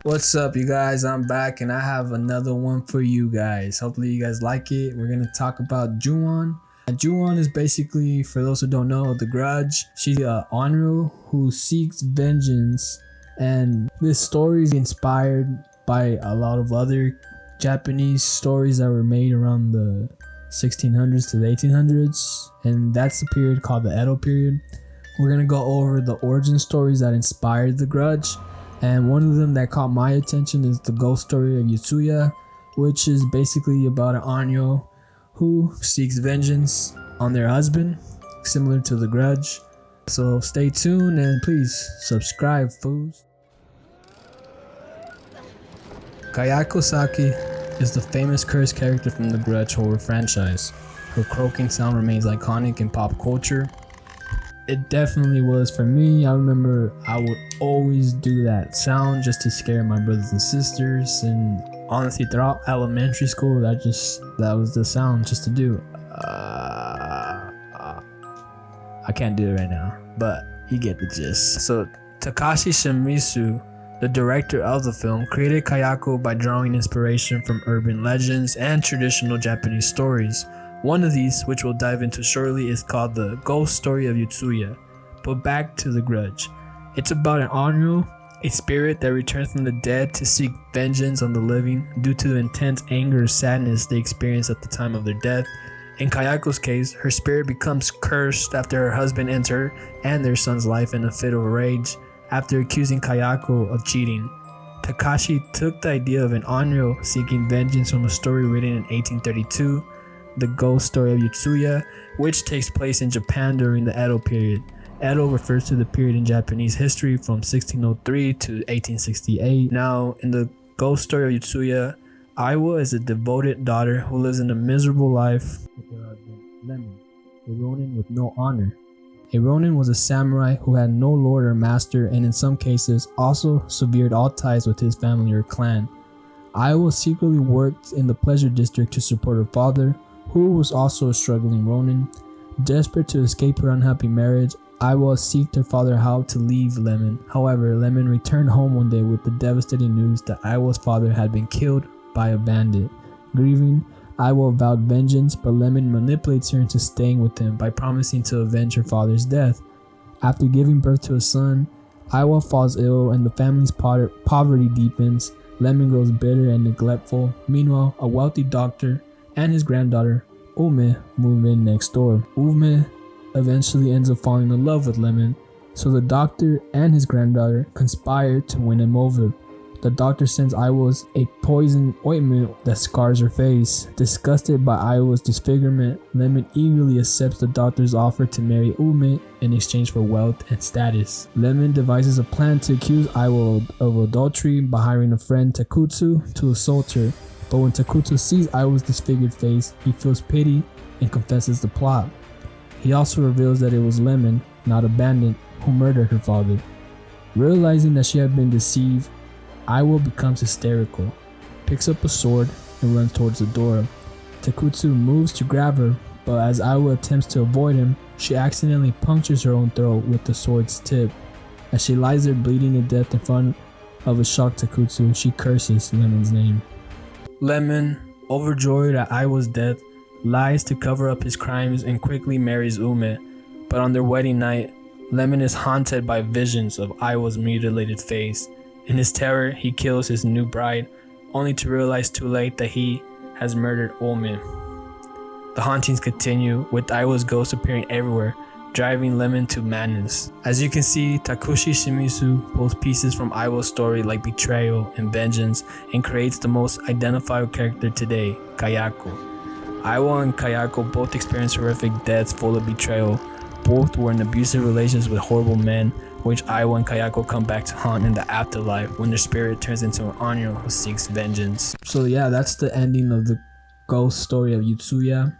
What's up, you guys? I'm back and I have another one for you guys. Hopefully you guys like it. We're gonna talk about Ju-on. Ju-on is basically, for those who don't know, the Grudge. She's a Onryo who seeks vengeance, and this story is inspired by a lot of other Japanese stories that were made around the 1600s to the 1800s, and that's the period called the Edo period. We're gonna go over the origin stories that inspired the Grudge. And one of them that caught my attention is the Ghost Story of Yotsuya, which is basically about an Onryo who seeks vengeance on their husband, similar to the Grudge. So stay tuned and please subscribe, fools. Kayako Saki is the famous cursed character from the Grudge horror franchise. Her croaking sound remains iconic in pop culture. It definitely was for me. I remember I would always do that sound just to scare my brothers and sisters, and honestly throughout elementary school that was the sound just to do. I can't do it right now, but you get the gist. So Takashi Shimizu, the director of the film, created Kayako by drawing inspiration from urban legends and traditional Japanese stories. One of these, which we'll dive into shortly, is called the Ghost Story of Yotsuya. But back to the Grudge. It's about an Onryo, a spirit that returns from the dead to seek vengeance on the living due to the intense anger or sadness they experience at the time of their death. In Kayako's case, her spirit becomes cursed after her husband ends her and their son's life in a fit of rage after accusing Kayako of cheating. Takashi took the idea of an Onryo seeking vengeance from a story written in 1832, the Ghost Story of Yotsuya, which takes place in Japan during the Edo period. Edo refers to the period in Japanese history from 1603 to 1868. Now, in the Ghost Story of Yotsuya, Aiwa is a devoted daughter who lives in a miserable life with her husband, Lemon, a ronin with no honor. A ronin was a samurai who had no lord or master, and in some cases also severed all ties with his family or clan. Aiwa secretly worked in the pleasure district to support her father, who was also a struggling ronin. Desperate to escape her unhappy marriage, Aiwa sought her father how to leave Lemon. However, Lemon returned home one day with the devastating news that Aiwa's father had been killed by a bandit. Grieving, Aiwa vowed vengeance, but Lemon manipulates her into staying with him by promising to avenge her father's death. After giving birth to a son, Aiwa falls ill and the family's poverty deepens. Lemon grows bitter and neglectful. Meanwhile, a wealthy doctor and his granddaughter, Ume, move in next door. Ume eventually ends up falling in love with Lemon, so the doctor and his granddaughter conspire to win him over. The doctor sends Aiwa a poison ointment that scars her face. Disgusted by Aiwa's disfigurement, Lemon eagerly accepts the doctor's offer to marry Ume in exchange for wealth and status. Lemon devises a plan to accuse Aiwa of adultery by hiring a friend, Takutsu, to assault her. But when Takutsu sees Aiwa's disfigured face, he feels pity and confesses the plot. He also reveals that it was Lemon, not a bandit, who murdered her father. Realizing that she had been deceived, Aiwa becomes hysterical, picks up a sword, and runs towards the door. Takutsu moves to grab her, but as Aiwa attempts to avoid him, she accidentally punctures her own throat with the sword's tip. As she lies there bleeding to death in front of a shocked Takutsu, she curses Lemon's name. Lemon, overjoyed at Aiwa's death, lies to cover up his crimes and quickly marries Ume. But on their wedding night, Lemon is haunted by visions of Aiwa's mutilated face. In his terror, he kills his new bride, only to realize too late that he has murdered Ume. The hauntings continue, with Aiwa's ghost appearing everywhere, driving Lemon to madness. As you can see, Takashi Shimizu pulls pieces from Aiwa's story like betrayal and vengeance and creates the most identifiable character today, Kayako. Aiwa and Kayako both experienced horrific deaths full of betrayal. Both were in abusive relations with horrible men, which Aiwa and Kayako come back to haunt in the afterlife when their spirit turns into an Onryo who seeks vengeance. So yeah, that's the ending of the Ghost Story of Yotsuya.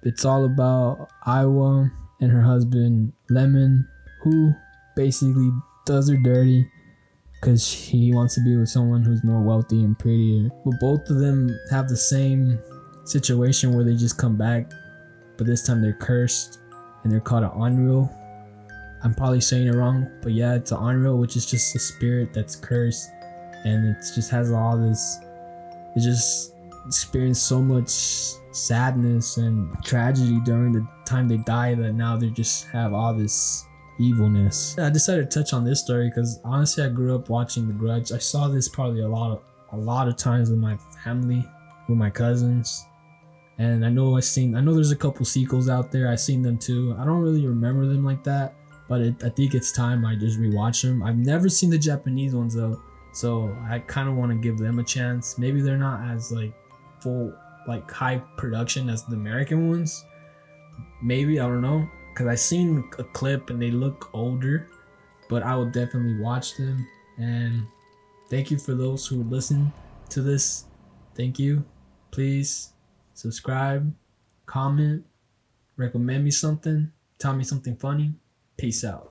It's all about Aiwa and her husband Lemon, who basically does her dirty because he wants to be with someone who's more wealthy and prettier. But both of them have the same situation where they just come back, but this time they're cursed and they're called an Onryo. I'm probably saying it wrong, but yeah, it's an Onryo, which is just a spirit that's cursed and it just has all this. It just experienced so much sadness and tragedy during the time they died that now they just have all this evilness. I decided to touch on this story because honestly, I grew up watching The Grudge. I saw this probably a lot of times with my family, with my cousins, and I know there's a couple sequels out there. I've seen them too. I don't really remember them like that, but I think it's time I just rewatch them. I've never seen the Japanese ones though, so I kind of want to give them a chance. Maybe they're not as like full, like high production as the American ones. Maybe, I don't know, because I seen a clip and they look older, but I will definitely watch them. And thank you for those who listen to this. Thank you. Please subscribe, comment, recommend me something, tell me something funny. Peace out.